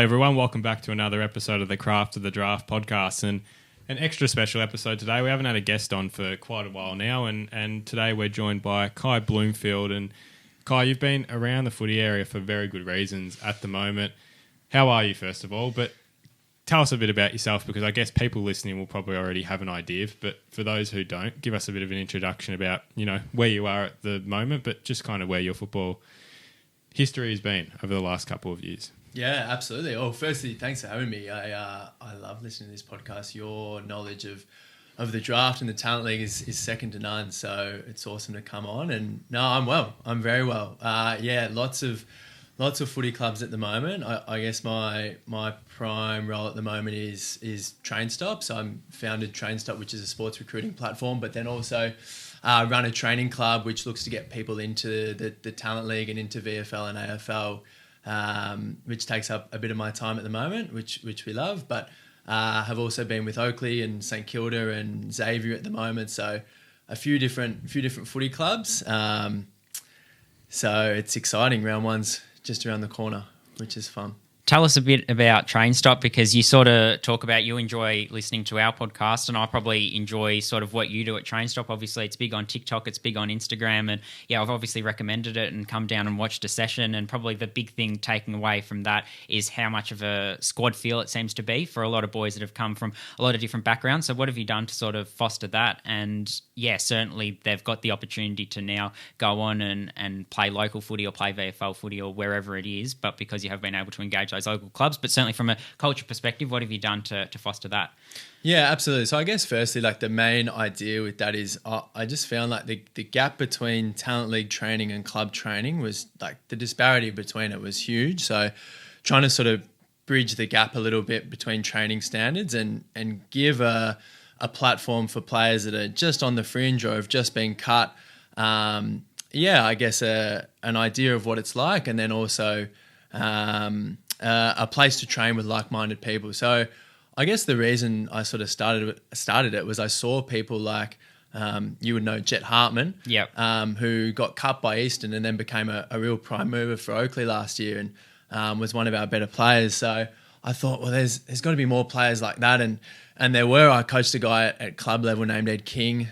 everyone. Welcome back to another episode of the Craft of the Draft podcast, and an extra special episode today. We haven't had a guest on for quite a while now, and today we're joined by Kai Bloomfield. And Kai, you've been around the footy area for very good reasons at the moment. How are you, first of all? But tell us a bit about yourself, because I guess people listening will probably already have an idea. But for those who don't, give us a bit of an introduction about, where you are at the moment, but just kind of where your football history has been over the last couple of years. Yeah, absolutely. Well, firstly, thanks for having me. I love listening to this podcast. Your knowledge of the draft and the talent league is second to none. So it's awesome to come on. And no, I'm well. I'm very well. Lots of footy clubs at the moment. I guess my prime role at the moment is Trainstop. So I'm founded Trainstop, which is a sports recruiting platform, but then also run a training club which looks to get people into the talent league and into VFL and AFL. Which takes up a bit of my time at the moment, which we love, but have also been with Oakley and St Kilda and Xavier at the moment, so a few different footy clubs. So it's exciting. Round one's just around the corner, which is fun. Tell us a bit about Trainstop, because you sort of talk about you enjoy listening to our podcast, and I probably enjoy sort of what you do at Trainstop. Obviously, it's big on TikTok, it's big on Instagram, and I've obviously recommended it and come down and watched a session, and probably the big thing taking away from that is how much of a squad feel it seems to be for a lot of boys that have come from a lot of different backgrounds. So what have you done to sort of foster that? And certainly they've got the opportunity to now go on and play local footy or play VFL footy or wherever it is, but because you have been able to engage those local clubs, but certainly from a culture perspective, what have you done to foster that? Yeah, absolutely. So I guess firstly, like the main idea with that is I just found like the gap between talent league training and club training was like the disparity between it was huge. So trying to sort of bridge the gap a little bit between training standards and give a platform for players that are just on the fringe or have just been cut. I guess an idea of what it's like, and then also a place to train with like-minded people. So I guess the reason I sort of started it was I saw people like you would know Jet Hartman, who got cut by Eastern and then became a real prime mover for Oakley last year and was one of our better players. So I thought, well, there's got to be more players like that, and there were. I coached a guy at club level named Ed King,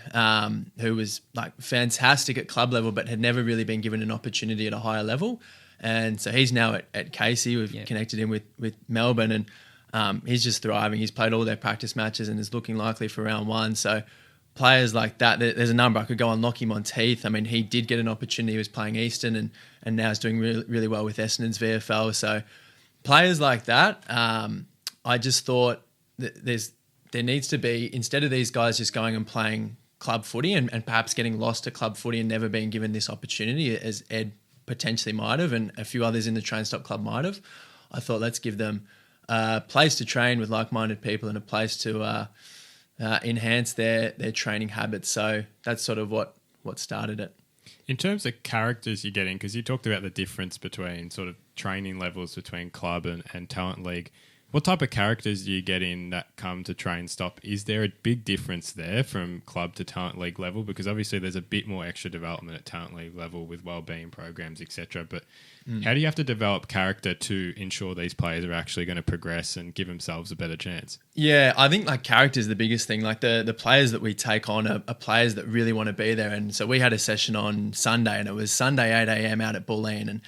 who was like fantastic at club level, but had never really been given an opportunity at a higher level. And so he's now at Casey. We've connected him with Melbourne, and he's just thriving. He's played all their practice matches and is looking likely for round one. So players like that, there's a number. I could go on Lockie Monteith. I mean, he did get an opportunity. He was playing Eastern and now is doing really, really well with Essendon's VFL. So players like that, I just thought that there needs to be, instead of these guys just going and playing club footy and perhaps getting lost to club footy and never being given this opportunity, as Ed potentially might have, and a few others in the Trainstop club might have, I thought let's give them a place to train with like-minded people and a place to enhance their training habits. So that's sort of what started it. In terms of characters you're getting, because you talked about the difference between sort of training levels between club and talent league, what type of characters do you get in that come to Trainstop? Is there a big difference there from club to talent league level? Because obviously there's a bit more extra development at talent league level with wellbeing programs, etc. But how do you have to develop character to ensure these players are actually going to progress and give themselves a better chance? Yeah, I think like character is the biggest thing. Like the players that we take on are players that really want to be there. And so we had a session on Sunday, and it was Sunday 8 a.m. out at Bulleen, and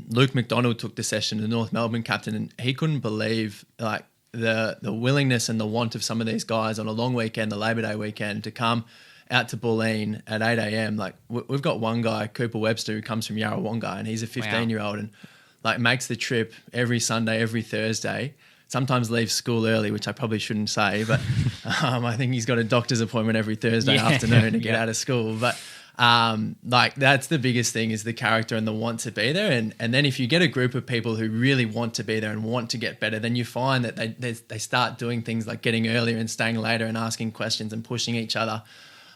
Luke McDonald took the session, the North Melbourne captain, and he couldn't believe like the willingness and the want of some of these guys on a long weekend, the Labor Day weekend, to come out to Bulleen at 8 a.m. Like we've got one guy, Cooper Webster, who comes from Yarrawonga, and he's a 15-year-old and like makes the trip every Sunday, every Thursday. Sometimes leaves school early, which I probably shouldn't say, but I think he's got a doctor's appointment every Thursday afternoon to get out of school. But like that's the biggest thing, is the character and the want to be there. And then if you get a group of people who really want to be there and want to get better, then you find that they start doing things like getting earlier and staying later and asking questions and pushing each other.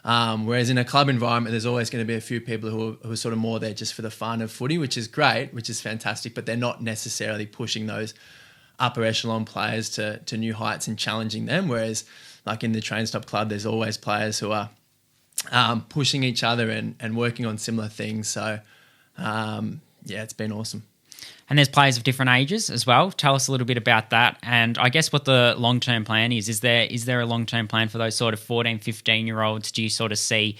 Whereas in a club environment, there's always going to be a few people who are sort of more there just for the fun of footy, which is great, which is fantastic, but they're not necessarily pushing those upper echelon players to new heights and challenging them. Whereas like in the Trainstop club, there's always players who are pushing each other and working on similar things. So, it's been awesome. And there's players of different ages as well. Tell us a little bit about that. And I guess what the long-term plan is. Is there a long-term plan for those sort of 14, 15-year-olds? Do you sort of see,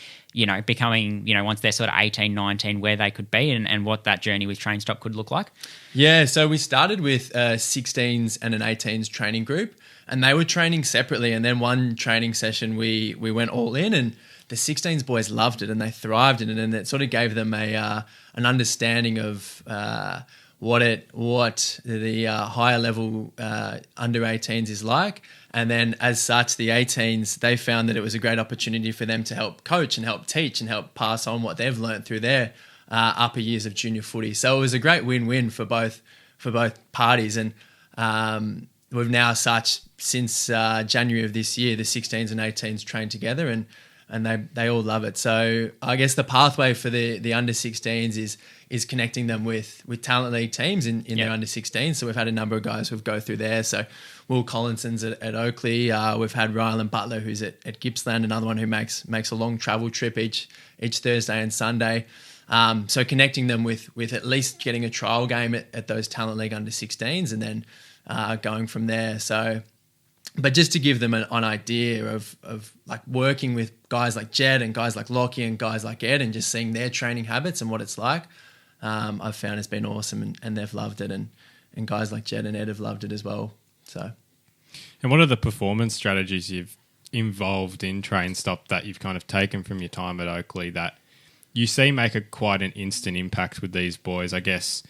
becoming, once they're sort of 18, 19, where they could be and what that journey with Trainstop could look like? Yeah, so we started with a 16s and an 18s training group, and they were training separately. And then one training session, we went all in, and the 16s boys loved it and they thrived in it, and it sort of gave them an understanding of what the higher level under 18s is like. And then as such, the 18s, they found that it was a great opportunity for them to help coach and help teach and help pass on what they've learned through their upper years of junior footy. So it was a great win-win for both parties. And we've now since January of this year, the 16s and 18s trained together, and they all love it. So I guess the pathway for the under 16s is connecting them with talent league teams in their under 16s. So we've had a number of guys who've go through there. So Will Collinson's at Oakley. We've had Rylan Butler, who's at Gippsland, another one who makes a long travel trip each Thursday and Sunday. So connecting them with at least getting a trial game at those talent league under 16s, and then going from there. So, but just to give them an idea of like working with guys like Jed and guys like Lockie and guys like Ed, and just seeing their training habits and what it's like, I've found it's been awesome, and they've loved it, and guys like Jed and Ed have loved it as well. So, and what are the performance strategies you've involved in Trainstop that you've kind of taken from your time at Oakley that you see make quite an instant impact with these boys? I guess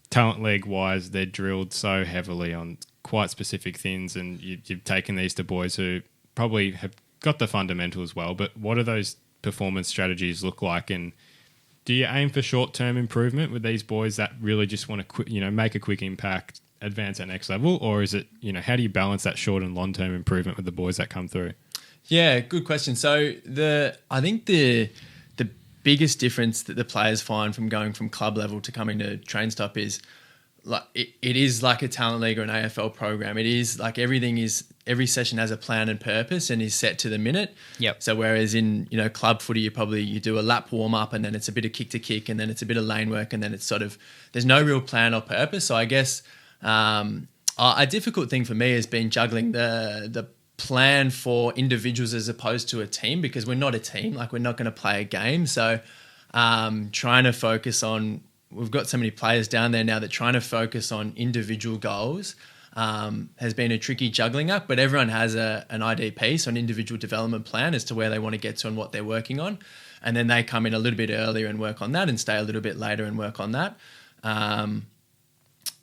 talent league wise, they're drilled so heavily on quite specific things, and you've taken these to boys who probably have got the fundamentals well, but what do those performance strategies look like? And do you aim for short-term improvement with these boys that really just want to make a quick impact, advance at next level? Or is it, how do you balance that short and long-term improvement with the boys that come through? Yeah, good question. So I think the biggest difference that the players find from going from club level to coming to Trainstop is like it is like a talent league or an AFL program. It is like every session has a plan and purpose and is set to the minute. Yep. So whereas in club footy you do a lap warm up, and then it's a bit of kick to kick, and then it's a bit of lane work, and then it's sort of there's no real plan or purpose. So I guess a difficult thing for me has been juggling the plan for individuals as opposed to a team, because we're not a team. Like, we're not going to play a game. So trying to focus on, we've got so many players down there now that trying to focus on individual goals has been a tricky juggling act, but everyone has an IDP, so an individual development plan as to where they want to get to and what they're working on. And then they come in a little bit earlier and work on that, and stay a little bit later and work on that.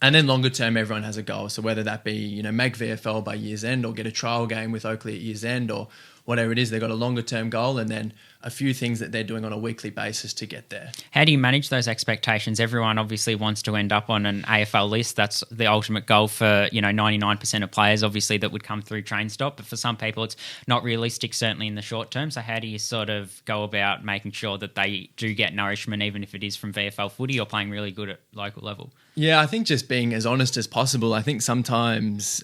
And then longer term, everyone has a goal. So whether that be, make VFL by year's end, or get a trial game with Oakley at year's end, or whatever it is, they've got a longer term goal, and then a few things that they're doing on a weekly basis to get there. How do you manage those expectations? Everyone obviously wants to end up on an AFL list. That's the ultimate goal for 99% of players, obviously, that would come through Trainstop. But for some people, it's not realistic, certainly in the short term. So how do you sort of go about making sure that they do get nourishment, even if it is from VFL footy or playing really good at local level? Yeah, I think just being as honest as possible. I think sometimes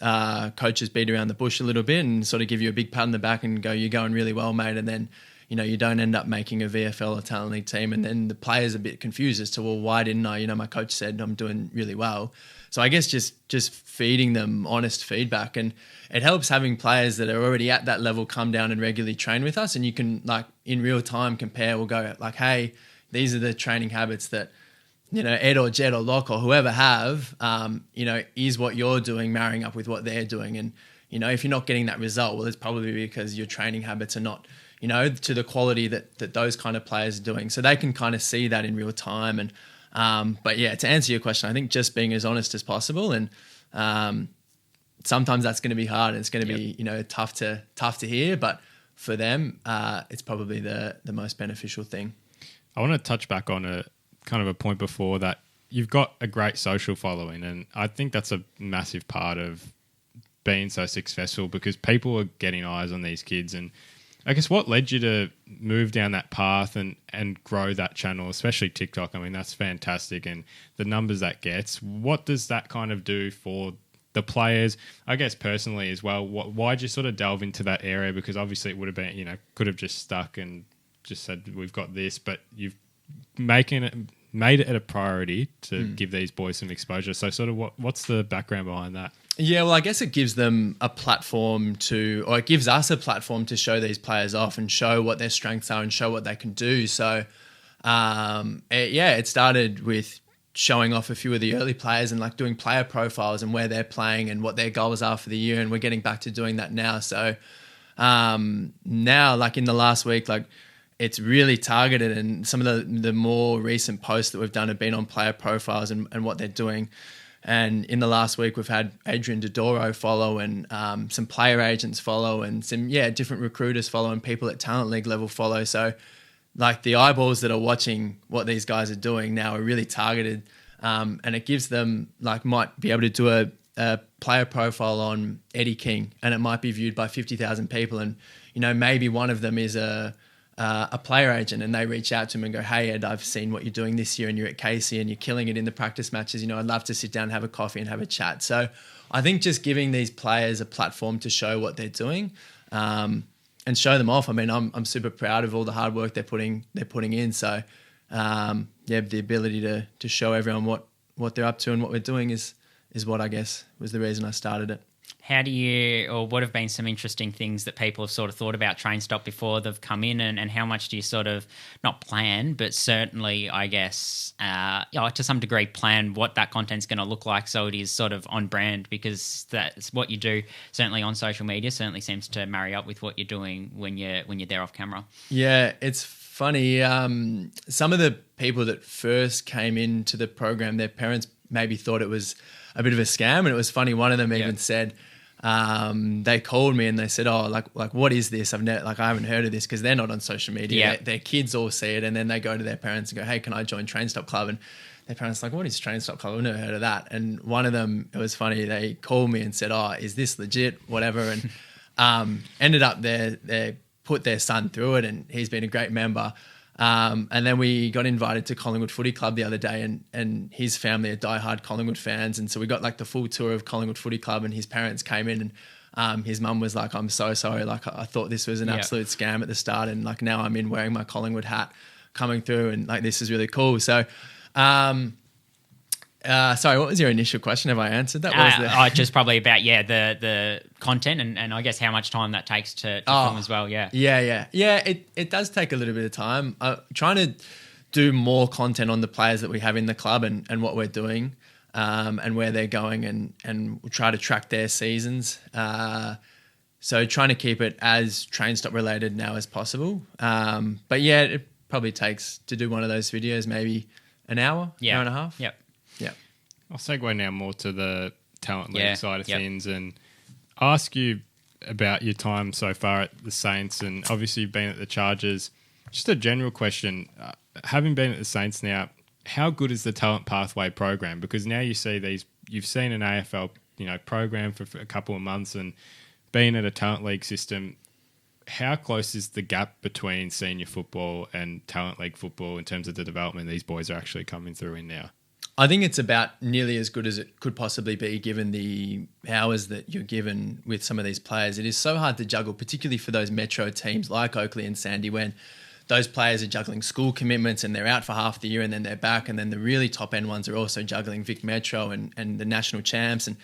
coaches beat around the bush a little bit and sort of give you a big pat on the back and go, "You're going really well, mate," and then you don't end up making a VFL or talent league team, and then the players are a bit confused as to, well, why didn't I? My coach said I'm doing really well. So I guess just feeding them honest feedback, and it helps having players that are already at that level come down and regularly train with us, and you can, like, in real time compare. We'll go like, "Hey, these are the training habits that Ed or Jed or Locke or whoever have, is what you're doing marrying up with what they're doing?" And, if you're not getting that result, well, it's probably because your training habits are not, to the quality that those kind of players are doing. So they can kind of see that in real time. And, but yeah, to answer your question, I think just being as honest as possible, and sometimes that's going to be hard, and it's going to be, tough to hear, but for them, it's probably the most beneficial thing. I want to touch back on a kind of a point before that. You've got a great social following, and I think that's a massive part of being so successful, because people are getting eyes on these kids. And I guess what led you to move down that path and grow that channel, especially TikTok? I mean, that's fantastic, and the numbers that gets. What does that kind of do for the players, I guess, personally as well? Why'd you sort of delve into that area? Because obviously it would have been, could have just stuck and just said, we've got this, but you've making made it a priority to give these boys some exposure. So sort of what's the background behind that? Yeah, well, I guess it gives them a platform or it gives us a platform to show these players off and show what their strengths are and show what they can do. So, it started with showing off a few of the early players and like doing player profiles and where they're playing and what their goals are for the year. And we're getting back to doing that now. So, now, like in the last week, like it's really targeted, and some of the more recent posts that we've done have been on player profiles and what they're doing. And in the last week, we've had Adrian Dodoro follow and some player agents follow and some, different recruiters follow and people at Talent League level follow. So like the eyeballs that are watching what these guys are doing now are really targeted, and it gives them might be able to do a player profile on Eddie King, and it might be viewed by 50,000 people. And, maybe one of them is a player agent, and they reach out to him and go, "Hey Ed, I've seen what you're doing this year and you're at Casey and you're killing it in the practice matches. I'd love to sit down and have a coffee and have a chat." So I think just giving these players a platform to show what they're doing, and show them off. I mean, I'm super proud of all the hard work they're putting in. So the ability to show everyone what they're up to and what we're doing is what I guess was the reason I started it. How do you, or what have been some interesting things that people have sort of thought about Trainstop before they've come in, and how much do you sort of, not plan, but certainly, I guess, to some degree plan what that content's going to look like so it is sort of on brand, because that's what you do, certainly on social media, certainly seems to marry up with what you're doing when you're there off camera. Yeah, it's funny. Some of the people that first came into the program, their parents maybe thought it was a bit of a scam, and it was funny. One of them even said, they called me and they said, "Oh, like what is this? I haven't heard of this," because they're not on social media. Their kids all see it, and then they go to their parents and go, "Hey, can I join Trainstop Club?" And their parents are like, "What is Trainstop Club? I've never heard of that." And one of them, it was funny. They called me and said, "Oh, is this legit?" Whatever, and ended up they put their son through it, and he's been a great member. And then we got invited to Collingwood Footy Club the other day, and his family are diehard Collingwood fans. And so we got the full tour of Collingwood Footy Club, and his parents came in, and his mum was like, "I'm so sorry. I thought this was an absolute scam at the start. And now I'm in wearing my Collingwood hat coming through, and this is really cool." So, sorry, what was your initial question? Have I answered that? Just probably about the content and I guess how much time that takes to film as well. Yeah. It does take a little bit of time. Trying to do more content on the players that we have in the club and what we're doing, and where they're going, and try to track their seasons. So trying to keep it as Trainstop related now as possible. But it probably takes to do one of those videos maybe an hour, hour and a half. Yep. Yeah. I'll segue now more to the Talent League side of things and ask you about your time so far at the Saints, and obviously you've been at the Chargers. Just a general question, having been at the Saints now, how good is the Talent Pathway program? Because now you see you've seen an AFL program for a couple of months and being at a Talent League system. How close is the gap between senior football and Talent League football in terms of the development these boys are actually coming through in now? I think it's about nearly as good as it could possibly be given the hours that you're given with some of these players. It is so hard to juggle, particularly for those metro teams like Oakley and Sandy, when those players are juggling school commitments and they're out for half the year and then they're back, and then the really top end ones are also juggling Vic Metro and the national champs. And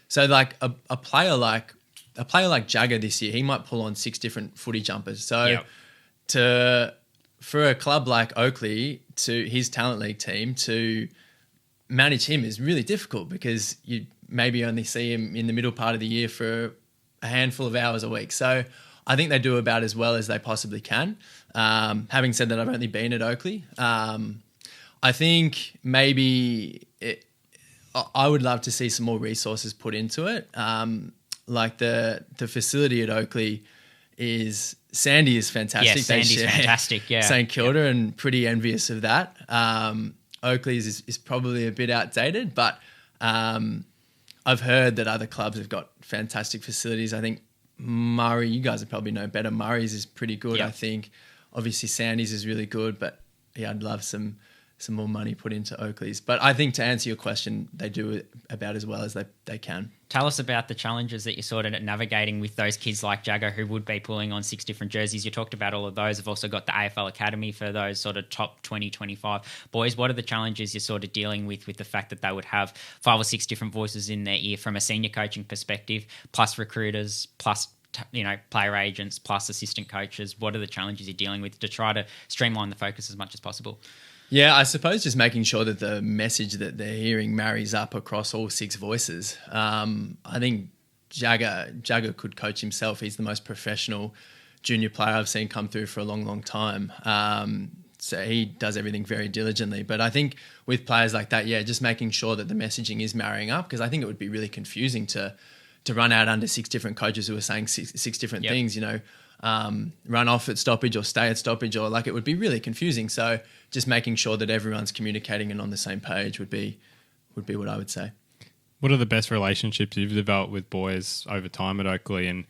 so a player like Jagger this year, he might pull on 6 different footy jumpers. So for a club like Oakley, to his Talent League team, to manage him is really difficult, because you maybe only see him in the middle part of the year for a handful of hours a week. So I think they do about as well as they possibly can. Having said that, I've only been at Oakley. I think maybe I would love to see some more resources put into it. The facility at Oakley Sandy is fantastic. Yeah, Sandy's fantastic, yeah. St Kilda, and pretty envious of that. Oakley's is probably a bit outdated, but I've heard that other clubs have got fantastic facilities. I think Murray, you guys would probably know better. Murray's is pretty good, I think. Obviously, Sandy's is really good, but I'd love some some more money put into Oakley's. But I think to answer your question, they do it about as well as they can. Tell us about the challenges that you're sort of navigating with those kids like Jagger who would be pulling on 6 different jerseys. You talked about all of those. I've also got the AFL Academy for those sort of top 20, 25 boys. What are the challenges you're sort of dealing with the fact that they would have 5 or 6 different voices in their ear from a senior coaching perspective, plus recruiters, plus player agents, plus assistant coaches? What are the challenges you're dealing with to try to streamline the focus as much as possible? Yeah, I suppose just making sure that the message that they're hearing marries up across all 6 voices. I think Jagger could coach himself. He's the most professional junior player I've seen come through for a long, long time. So he does everything very diligently. But I think with players like that, just making sure that the messaging is marrying up, because I think it would be really confusing to run out under 6 different coaches who are saying six different things, run off at stoppage or stay at stoppage, or it would be really confusing. So just making sure that everyone's communicating and on the same page would be what I would say. What are the best relationships you've developed with boys over time at Oakley? And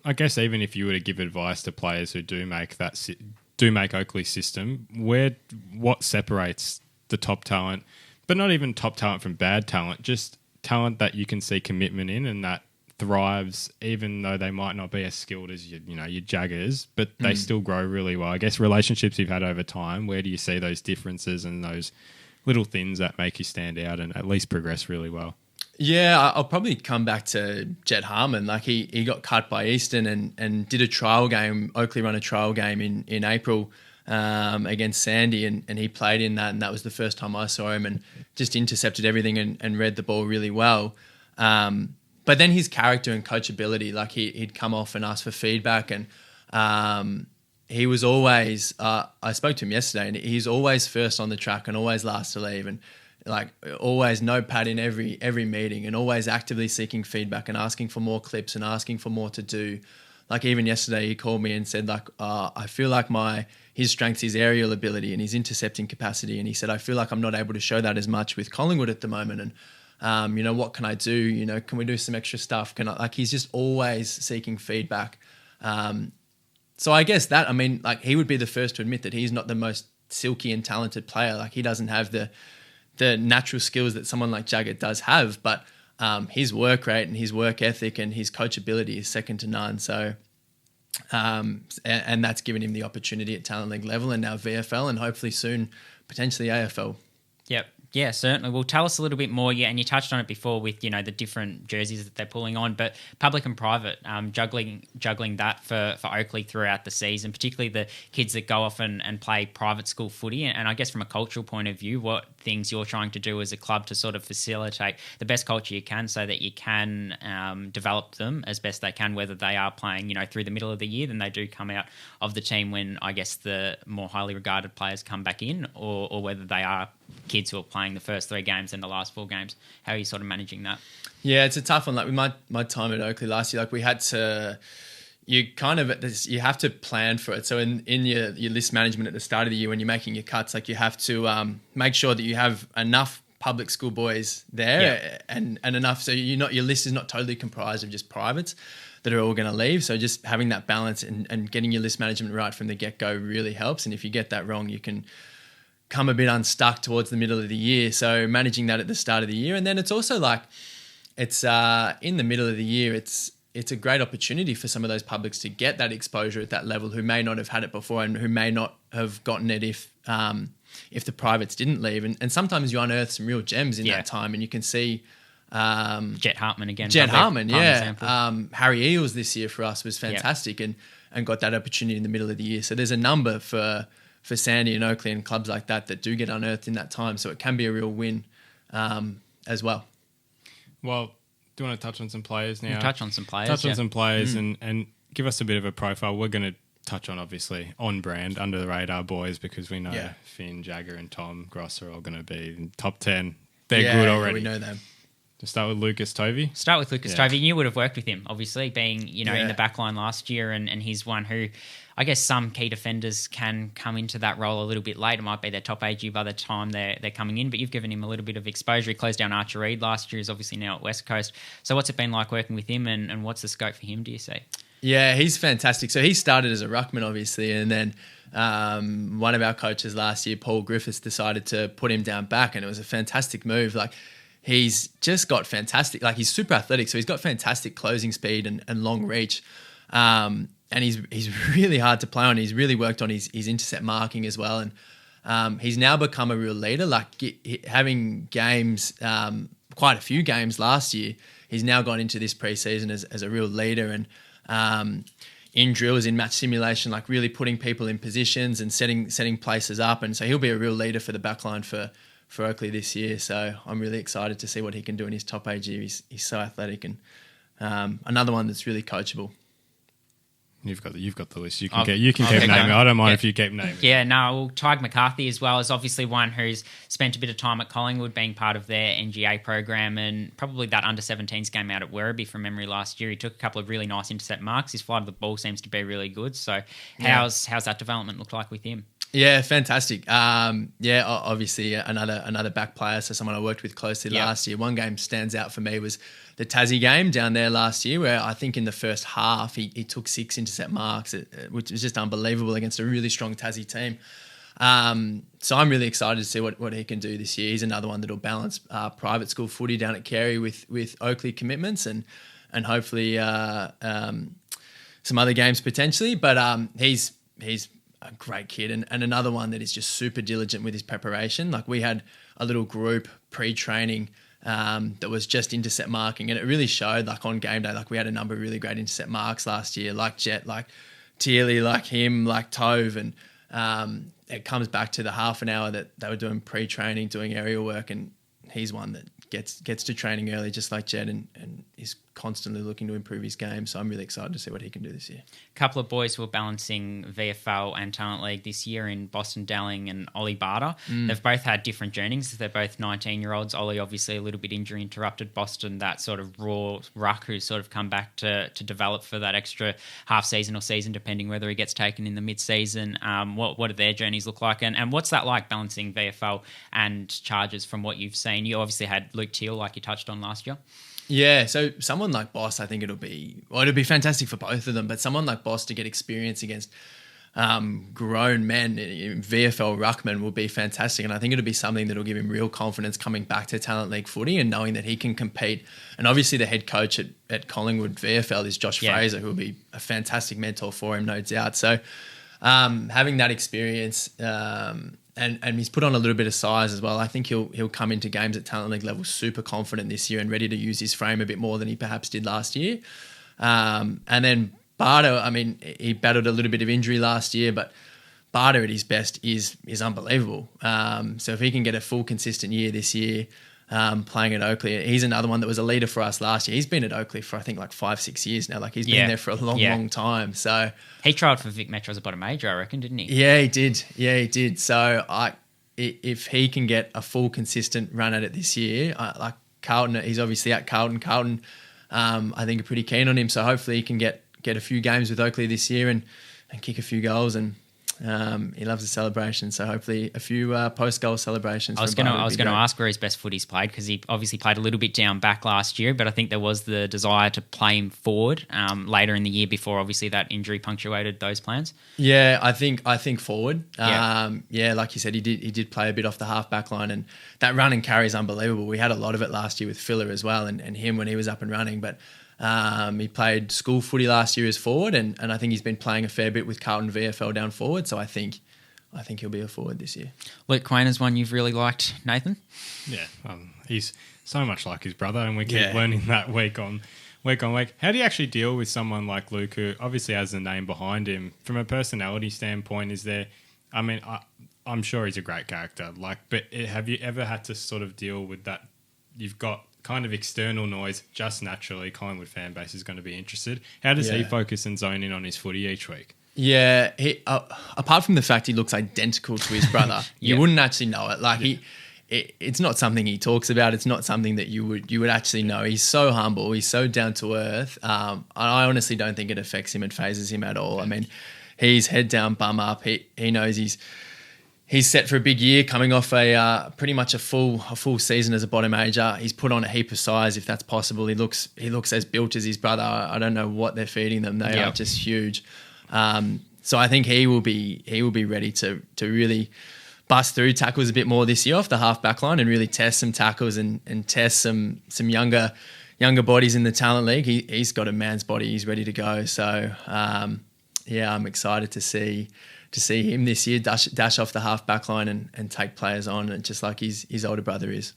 I guess even if you were to give advice to players who do make Oakley's system, what separates the top talent, but not even top talent from bad talent, just talent that you can see commitment in and that thrives, even though they might not be as skilled as your Jaggers, but they still grow really well. I guess relationships you've had over time, where do you see those differences and those little things that make you stand out and at least progress really well? Yeah, I'll probably come back to Jet Harmon. He got cut by Eastern and did a trial game. Oakley run a trial game in April against Sandy, and he played in that, and that was the first time I saw him, and just intercepted everything and read the ball really well. But then his character and coachability, he'd come off and ask for feedback, and he was always, I spoke to him yesterday, and he's always first on the track and always last to leave, and always notepad in every meeting, and always actively seeking feedback and asking for more clips and asking for more to do. Even yesterday, he called me and said, I feel like his strength is aerial ability and his intercepting capacity. And he said, I feel like I'm not able to show that as much with Collingwood at the moment. And, what can I do? Can we do some extra stuff? He's just always seeking feedback. So I guess that, he would be the first to admit that he's not the most silky and talented player. He doesn't have the natural skills that someone like Jagger does have, but his work rate and his work ethic and his coachability is second to none. So, and that's given him the opportunity at Talent League level and now VFL and hopefully soon potentially AFL. Yep. Yeah, certainly. Well, tell us a little bit more. Yeah, and you touched on it before with the different jerseys that they're pulling on, but public and private, juggling that for Oakley throughout the season, particularly the kids that go off and play private school footy. And I guess from a cultural point of view, what things you're trying to do as a club to sort of facilitate the best culture you can, so that you can develop them as best they can, whether they are playing through the middle of the year, then they do come out of the team when I guess the more highly regarded players come back in, or whether they are kids who are playing the first 3 games and the last 4 games. How are you sort of managing that? Yeah, it's a tough one. With my time at Oakley last year, we had to, you have to plan for it. So in your list management at the start of the year, when you're making your cuts, you have to make sure that you have enough public school boys there and enough, so your list is not totally comprised of just privates that are all going to leave. So just having that balance and getting your list management right from the get-go really helps. And if you get that wrong, you can come a bit unstuck towards the middle of the year. So managing that at the start of the year. And then it's also it's in the middle of the year, it's a great opportunity for some of those publics to get that exposure at that level who may not have had it before and who may not have gotten it if the privates didn't leave. And sometimes you unearth some real gems in that time, and you can see Jet Hartman again. Harry Eels this year for us was fantastic and got that opportunity in the middle of the year. So there's a number for Sandy and Oakley and clubs like that do get unearthed in that time. So it can be a real win as well. Well, do you want to touch on some players now? We'll touch on some players. And give us a bit of a profile. We're going to touch on, obviously, on brand, under the radar boys, because we know Finn, Jagger and Tom Gross are all going to be in top 10. They're good already. We know them. To start with Lucas Tovey. Tovey. You would have worked with him, obviously, being in the back line last year, and he's one who, I guess, some key defenders can come into that role a little bit late. It might be their top AG by the time they're coming in, but you've given him a little bit of exposure. He closed down Archer Reed last year. He's obviously now at West Coast. So what's it been like working with him, and what's the scope for him, do you see? Yeah, he's fantastic. So he started as a ruckman, obviously, and then one of our coaches last year, Paul Griffiths, decided to put him down back, and it was a fantastic move. Like, he's just got fantastic, like he's super athletic, so he's got fantastic closing speed and long reach. And he's really hard to play on. He's really worked on his intercept marking as well. And he's now become a real leader, like having games, quite a few games last year. He's now gone into this preseason as a real leader, and in drills, in match simulation, like really putting people in positions and setting places up. And so he'll be a real leader for the backline for Oakley this year. So I'm really excited to see what he can do in his top age year. He's so athletic, and another one that's really coachable. You've got the list. You can keep naming. I don't mind if you keep naming. Yeah, no. Well, Tyg McCarthy as well is obviously one who's spent a bit of time at Collingwood, being part of their NGA program, and probably that under-17s game out at Werribee from memory last year. He took a couple of really nice intercept marks. His flight of the ball seems to be really good. So, how's that development look like with him? Yeah, fantastic. Obviously another back player, so someone I worked with closely last year. One game stands out for me was the Tassie game down there last year, where I think in the first half he took 6 intercept marks, which was just unbelievable against a really strong Tassie team. So I'm really excited to see what he can do this year. He's another one that'll balance private school footy down at Carey with Oakley commitments and hopefully some other games potentially. But he's a great kid and another one that is just super diligent with his preparation. Like, we had a little group pre-training that was just intercept marking, and it really showed, like, on game day. Like, we had a number of really great intercept marks last year, like Jet, like Teely, like him, like Tove, and it comes back to the half an hour that they were doing pre-training, doing aerial work, and he's one that gets to training early, just like Jed, and is constantly looking to improve his game. So I'm really excited to see what he can do this year. A couple of boys who were balancing VFL and Talent League this year in Boston Dowling and Ollie Barter. They've both had different journeys. They're both 19-year-olds. Ollie, obviously, a little bit injury interrupted. Boston, that sort of raw ruck who's sort of come back to develop for that extra half season or season, depending whether he gets taken in the mid-season. What do their journeys look like? And what's that like, balancing VFL and Chargers from what you've seen? You obviously had Luke Teal, like you touched on last year. Yeah, so someone like Boss, I think it'll be fantastic for both of them, but someone like Boss to get experience against grown men in VFL ruckman will be fantastic, and I think it'll be something that'll give him real confidence coming back to Talent League footy and knowing that he can compete. And obviously the head coach at Collingwood VFL is Josh Fraser, who will be a fantastic mentor for him, no doubt. So having that experience and he's put on a little bit of size as well. I think he'll come into games at Talent League level super confident this year and ready to use his frame a bit more than he perhaps did last year. And then Barter, I mean, he battled a little bit of injury last year, but Barter at his best is unbelievable. So if he can get a full consistent year this year, playing at Oakley, he's another one that was a leader for us last year. He's been at Oakley for I think like 5-6 years now. Like, he's been there for a long time. So he tried for Vic Metro as a bottom major, I reckon, didn't he? Yeah, he did. So if he can get a full consistent run at it this year, like Carlton, he's obviously at Carlton. Carlton, I think, are pretty keen on him. So hopefully he can get a few games with Oakley this year and kick a few goals, and he loves the celebration, so hopefully a few post-goal celebrations. I was going to ask where his best footy's played, because he obviously played a little bit down back last year, but I think there was the desire to play him forward later in the year before obviously that injury punctuated those plans. Yeah, I think forward. Yeah. Like you said, he did play a bit off the half back line, and that run and carry is unbelievable. We had a lot of it last year with Filler as well, and him when he was up and running, but he played school footy last year as forward, and I think he's been playing a fair bit with Carlton VFL down forward. So I think he'll be a forward this year. Luke Quain is one you've really liked, Nathan? Yeah, he's so much like his brother, and we keep learning that week on week. How do you actually deal with someone like Luke, who obviously has a name behind him? From a personality standpoint, is there? I mean, I'm sure he's a great character. But have you ever had to sort of deal with that? You've got kind of external noise, just naturally Collingwood fan base is going to be interested. How does he focus and zone in on his footy each week? Yeah, he apart from the fact he looks identical to his brother, you wouldn't actually know it. Like it's not something he talks about. It's not something that you would actually know. He's so humble. He's so down to earth. I honestly don't think it affects him and phases him at all. I mean, he's head down, bum up. He knows He's set for a big year, coming off a pretty much a full season as a bottom major. He's put on a heap of size, if that's possible. He looks as built as his brother. I don't know what they're feeding them. They are just huge. So I think he will be ready to really bust through tackles a bit more this year off the half back line and really test some tackles and test some younger bodies in the talent league. He's got a man's body. He's ready to go. So I'm excited to see him this year dash off the half back line and take players on, and just like his older brother is.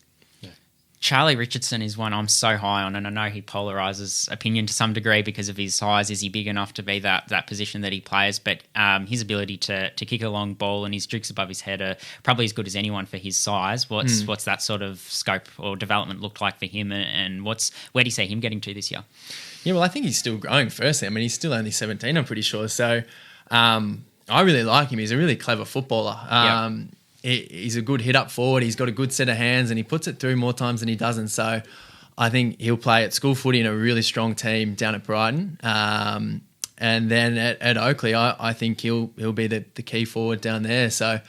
Charlie Richardson is one I'm so high on, and I know he polarises opinion to some degree because of his size. Is he big enough to be that position that he plays? But his ability to kick a long ball and his tricks above his head are probably as good as anyone for his size. What's that sort of scope or development looked like for him, and where do you see him getting to this year? Yeah, well, I think he's still growing firstly. I mean, he's still only 17, I'm pretty sure. So I really like him. He's a really clever footballer. He's a good hit up forward. He's got a good set of hands and he puts it through more times than he doesn't. So I think he'll play at school footy in a really strong team down at Brighton. And then at Oakley, I think he'll be the key forward down there. So,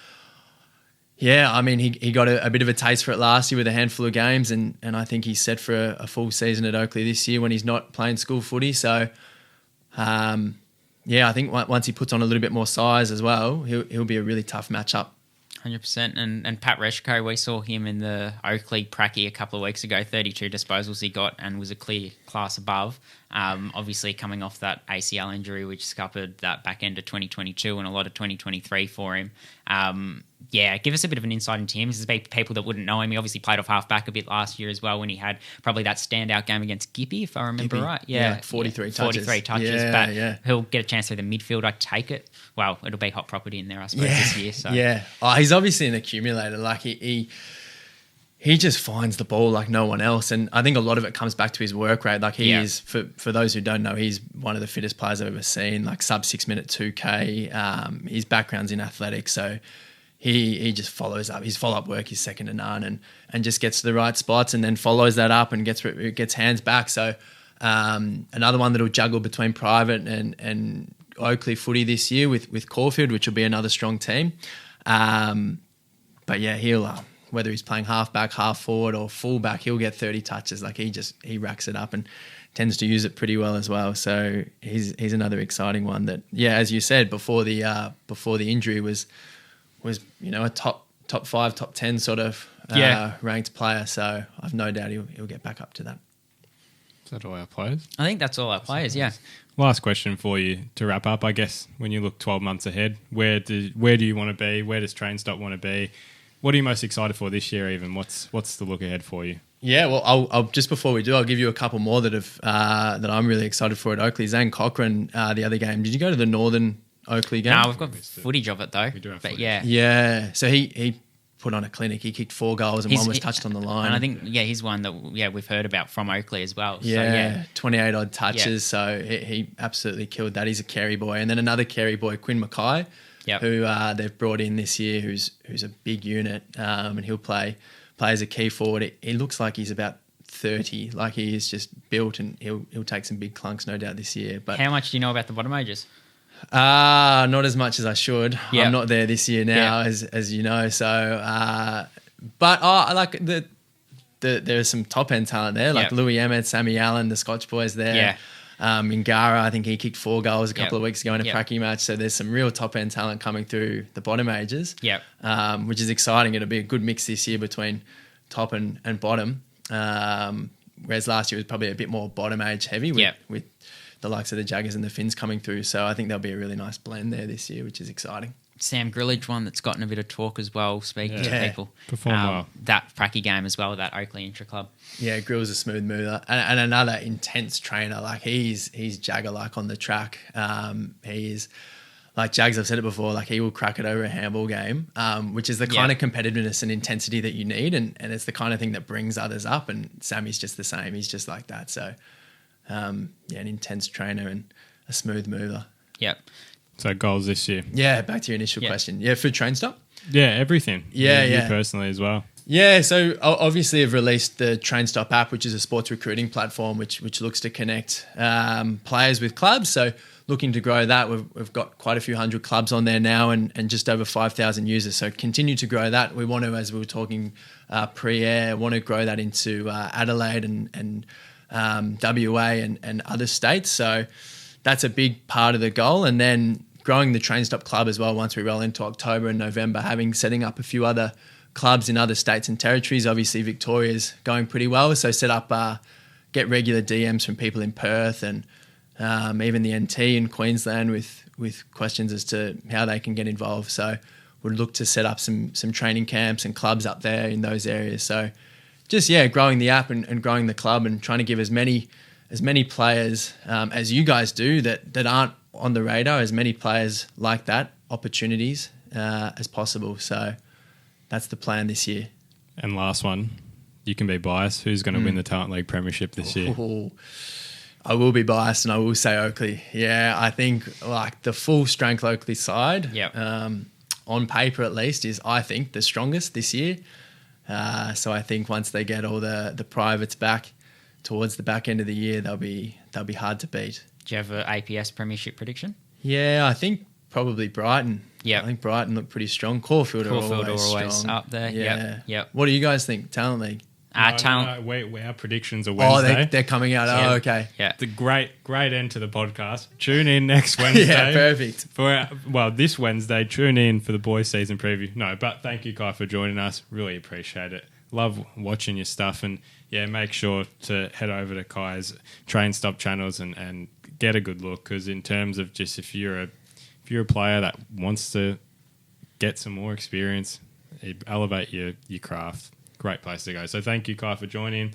yeah, I mean, he got a bit of a taste for it last year with a handful of games, and I think he's set for a full season at Oakley this year when he's not playing school footy. So, I think once he puts on a little bit more size as well, he'll be a really tough matchup. 100%. And Pat Reshko, we saw him in the Oakley Pracky a couple of weeks ago, 32 disposals he got and was a clear class above. Obviously coming off that ACL injury, which scuppered that back end of 2022 and a lot of 2023 for him. Give us a bit of an insight into him. This is people that wouldn't know him. He obviously played off half-back a bit last year as well when he had probably that standout game against Gippy, if I remember right. Yeah, like 43 touches. 43 touches, but he'll get a chance through the midfield, I take it. Well, it'll be hot property in there, I suppose, this year. So. Yeah. Oh, he's obviously an accumulator. Like, he just finds the ball like no one else. And I think a lot of it comes back to his work rate. Like, he is, for those who don't know, he's one of the fittest players I've ever seen, like sub 6 minute 2K. His background's in athletics, so he just follows up. His follow-up work is second to none, and just gets to the right spots and then follows that up and gets hands back. So another one that'll juggle between private and Oakley footy this year with Caulfield, which will be another strong team. But yeah, he'll whether he's playing half-back, half-forward or full-back, he'll get 30 touches. Like, he racks it up and tends to use it pretty well as well. So he's another exciting one that, as you said, before the injury was a top 5, top 10 sort of ranked player. So I've no doubt he'll get back up to that. Is that all our players? I think that's all our players, yeah. Last question for you to wrap up. I guess when you look 12 months ahead, where do you want to be? Where does Trainstop want to be? What are you most excited for this year even? What's the look ahead for you? Yeah, well, I'll just before we do, I'll give you a couple more that I'm really excited for at Oakley. Zane Cochran, the other game. Did you go to the Northern Oakley game? No, we've got footage of it though. We do have footage. Yeah. So he put on a clinic. He kicked 4 goals and one was touched on the line. And I think, he's one that we've heard about from Oakley as well. Yeah, 28 odd touches. So he absolutely killed that. He's a Carey boy. And then another Carey boy, Quinn Mackay, who they've brought in this year, who's a big unit, and he'll play as a key forward. He looks like he's about 30. Like, he is just built, and he'll take some big clunks, no doubt, this year. But how much do you know about the bottom majors? Not as much as I should. Yep. I'm not there this year now, as you know. So, but I like there's some top end talent there, like Louis Emmett, Sammy Allen, the Scotch boys there. Yeah. Mingara, I think he kicked 4 goals a couple of weeks ago in a Pracky match. So there's some real top end talent coming through the bottom ages. Which is exciting. It'll be a good mix this year between top and bottom. Whereas last year was probably a bit more bottom age heavy with the likes of the Jaggers and the Finns coming through. So I think there'll be a really nice blend there this year, which is exciting. Sam Grillage, one that's gotten a bit of talk as well, speaking to people. Performed well. That Pracky game as well, that Oakley Intra-Club. Yeah, Grill's a smooth mover. And another intense trainer. Like, he's Jagger-like on the track. He's, like Jags, I've said it before, like, he will crack it over a handball game, which is the kind of competitiveness and intensity that you need. And it's the kind of thing that brings others up. And Sammy's just the same. He's just like that. So, an intense trainer and a smooth mover. Yep. So goals this year? Yeah, back to your initial question. Yeah, for Trainstop? Yeah, everything. Yeah. You personally as well. Yeah, so obviously I've released the Trainstop app, which is a sports recruiting platform which looks to connect players with clubs. So looking to grow that. We've got quite a few hundred clubs on there now and just over 5,000 users. So continue to grow that. We want to, as we were talking pre-air, want to grow that into Adelaide and WA and other states. So that's a big part of the goal. And then growing the Trainstop club as well once we roll into October and November, setting up a few other clubs in other states and territories. Obviously, Victoria's going pretty well. So set up, get regular DMs from people in Perth and even the NT in Queensland with questions as to how they can get involved. So we'd look to set up some training camps and clubs up there in those areas. So just, growing the app and growing the club and trying to give as many players as you guys do that aren't on the radar, as many players like that, opportunities as possible. So that's the plan this year. And last one, you can be biased. Who's going to win the Talent League Premiership this year? I will be biased and I will say Oakley. Yeah, I think like the full strength Oakley side, on paper at least, is I think the strongest this year. So I think once they get all the privates back towards the back end of the year, they'll be hard to beat. Do you have an APS Premiership prediction? Yeah, I think probably Brighton. Yeah, I think Brighton look pretty strong. Caulfield are always strong. Up there. Yeah. Yep. What do you guys think? Talent League. Our predictions are Wednesday. They're coming out. Yeah. Oh, okay. Yeah. The great end to the podcast. Tune in next Wednesday. Yeah, perfect. This Wednesday, tune in for the boys season preview. No, but thank you, Kai, for joining us. Really appreciate it. Love watching your stuff, and make sure to head over to Kai's Trainstop channels and get a good look, because in terms of just if you're a player that wants to get some more experience, elevate your craft, great place to go. So thank you, Kai, for joining.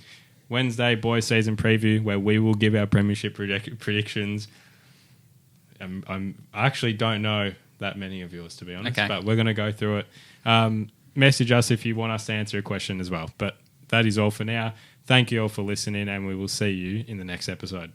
Wednesday, boys season preview, where we will give our premiership predictions. I actually don't know that many of yours, to be honest, but we're going to go through it. Message us if you want us to answer a question as well. But that is all for now. Thank you all for listening, and we will see you in the next episode.